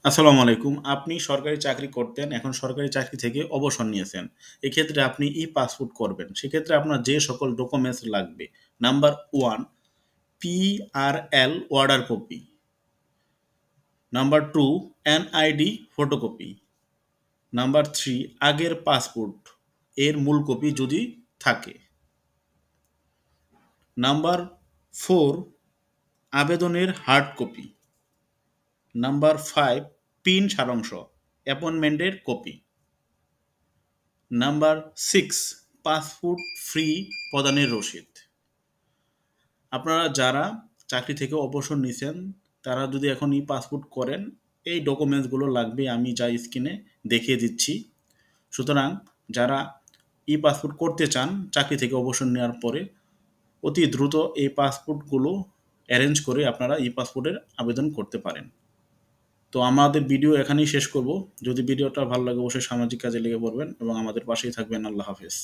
আসসালামু আলাইকুম। আপনি সরকারি চাকরি করতেন, এখন সরকারি চাকরি থেকে অবসর নিয়েছেন। এক্ষেত্রে আপনি ই-পাসপোর্ট করবেন। সেক্ষেত্রে আপনার যে সকল ডকুমেন্টস লাগবে, number 1 PRL order copy, number 2 NID photocopy, number 3 আগের পাসপোর্ট এর মূল কপি যদি থাকে, নাম্বার 4 আবেদনের হার্ড কপি, নাম্বার 5 পিন সারাংশ অ্যাপয়েন্টমেন্টের কপি, নাম্বার 6 পাসপোর্ট ফ্রি প্রদানের রসিদ। আপনারা যারা চাকরি থেকে অবসর নিছেন তারা যদি এখন ই পাসপোর্ট করেন, এই ডকুমেন্টসগুলো লাগবে, আমি যা স্ক্রিনে দেখিয়ে দিচ্ছি। সুতরাং যারা ই পাসপোর্ট করতে চান চাকরি থেকে অবসর নেওয়ার পরে, অতি দ্রুত এই পাসপোর্টগুলো অ্যারেঞ্জ করে আপনারা ই পাসপোর্টের আবেদন করতে পারেন। তো আমাদের ভিডিও এখানেই শেষ করব। যদি ভিডিওটা ভালো লাগে অবশ্যই সামাজিক কাজে লেগে পড়বেন এবং আমাদের পাশেই থাকবেন। আল্লাহ হাফেজ।